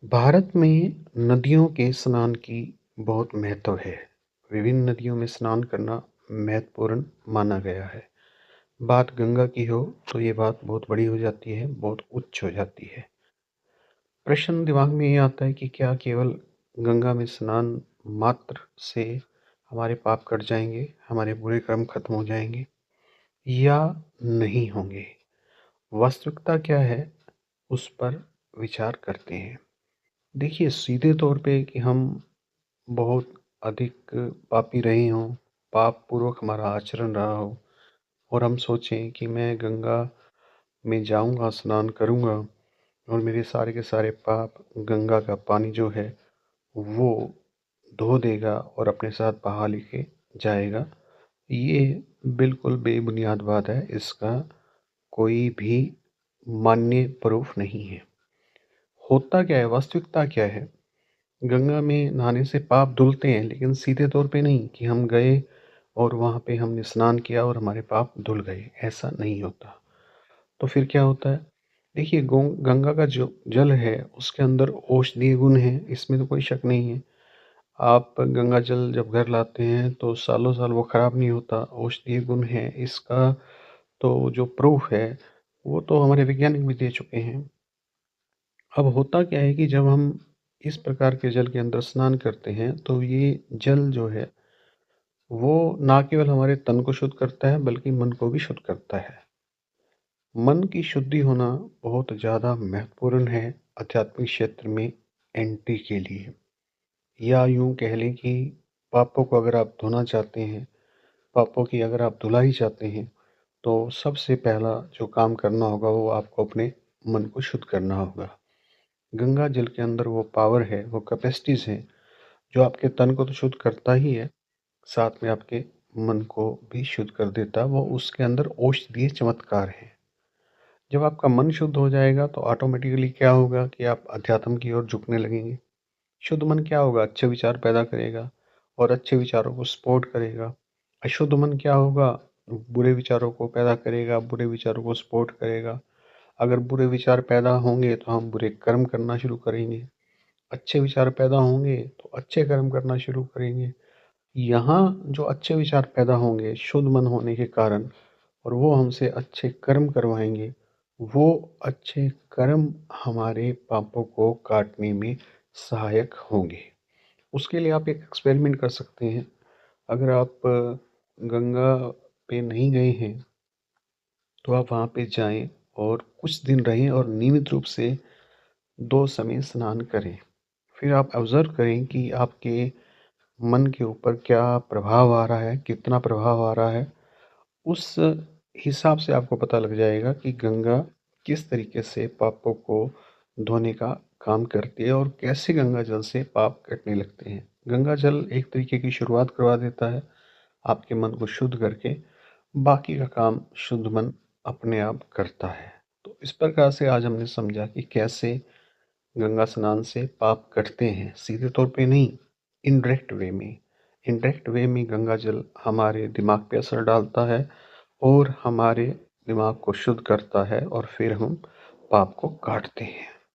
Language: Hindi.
भारत में नदियों के स्नान की बहुत महत्व है। विभिन्न नदियों में स्नान करना महत्वपूर्ण माना गया है। बात गंगा की हो तो ये बात बहुत बड़ी हो जाती है, बहुत उच्च हो जाती है। प्रश्न दिमाग में ये आता है कि क्या केवल गंगा में स्नान मात्र से हमारे पाप कट जाएंगे, हमारे बुरे कर्म खत्म हो जाएंगे या नहीं होंगे? वास्तविकता क्या है, उस पर विचार करते हैं। देखिए, सीधे तौर पे कि हम बहुत अधिक पापी रहे हों, पाप पूर्वक हमारा आचरण रहा हो और हम सोचें कि मैं गंगा में जाऊंगा, स्नान करूंगा और मेरे सारे के सारे पाप गंगा का पानी जो है वो धो देगा और अपने साथ बहा लेके जाएगा। ये बिल्कुल बेबुनियाद बात है। इसका कोई भी मान्य प्रूफ नहीं है। होता क्या है, वास्तविकता क्या है? गंगा में नहाने से पाप धुलते हैं, लेकिन सीधे तौर पे नहीं कि हम गए और वहाँ पे हमने स्नान किया और हमारे पाप धुल गए, ऐसा नहीं होता। तो फिर क्या होता है? देखिए, गंगा का जो जल है उसके अंदर औषधीय गुण है, इसमें तो कोई शक नहीं है। आप गंगा जल जब घर लाते हैं तो सालों साल वो खराब नहीं होता, औषधीय गुण है इसका। तो जो प्रूफ है वो तो हमारे वैज्ञानिक भी दे चुके हैं। अब होता क्या है कि जब हम इस प्रकार के जल के अंदर स्नान करते हैं तो ये जल जो है वो ना केवल हमारे तन को शुद्ध करता है बल्कि मन को भी शुद्ध करता है। मन की शुद्धि होना बहुत ज़्यादा महत्वपूर्ण है आध्यात्मिक क्षेत्र में एंट्री के लिए। या यूं कह लें कि पापों को अगर आप धोना चाहते हैं, पापों की अगर आप धुलाई चाहते हैं, तो सबसे पहला जो काम करना होगा वो आपको अपने मन को शुद्ध करना होगा। गंगा जल के अंदर वो पावर है, वो कैपेसिटीज है जो आपके तन को तो शुद्ध करता ही है, साथ में आपके मन को भी शुद्ध कर देता है। वो उसके अंदर औषधीय चमत्कार है। जब आपका मन शुद्ध हो जाएगा तो ऑटोमेटिकली क्या होगा कि आप अध्यात्म की ओर झुकने लगेंगे। शुद्ध मन क्या होगा? अच्छे विचार पैदा करेगा और अच्छे विचारों को सपोर्ट करेगा। अशुद्ध मन क्या होगा? बुरे विचारों को पैदा करेगा, बुरे विचारों को सपोर्ट करेगा। अगर बुरे विचार पैदा होंगे तो हम बुरे कर्म करना शुरू करेंगे। अच्छे विचार पैदा होंगे तो अच्छे कर्म करना शुरू करेंगे। यहाँ जो अच्छे विचार पैदा होंगे शुद्ध मन होने के कारण और वो हमसे अच्छे कर्म करवाएंगे, वो अच्छे कर्म हमारे पापों को काटने में सहायक होंगे। उसके लिए आप एक एक्सपेरिमेंट कर सकते हैं। अगर आप गंगा पे नहीं गए हैं तो आप वहाँ पे जाएं और कुछ दिन रहें और नियमित रूप से 2 समय स्नान करें। फिर आप ऑब्जर्व करें कि आपके मन के ऊपर क्या प्रभाव आ रहा है, कितना प्रभाव आ रहा है। उस हिसाब से आपको पता लग जाएगा कि गंगा किस तरीके से पापों को धोने का काम करती है और कैसे गंगा जल से पाप कटने लगते हैं। गंगा जल एक तरीके की शुरुआत करवा देता है आपके मन को शुद्ध करके, बाकी का काम शुद्ध मन अपने आप करता है। तो इस प्रकार से आज हमने समझा कि कैसे गंगा स्नान से पाप कटते हैं, सीधे तौर पे नहीं, इनडायरेक्ट वे में। इनडायरेक्ट वे में गंगा जल हमारे दिमाग पे असर डालता है और हमारे दिमाग को शुद्ध करता है और फिर हम पाप को काटते हैं।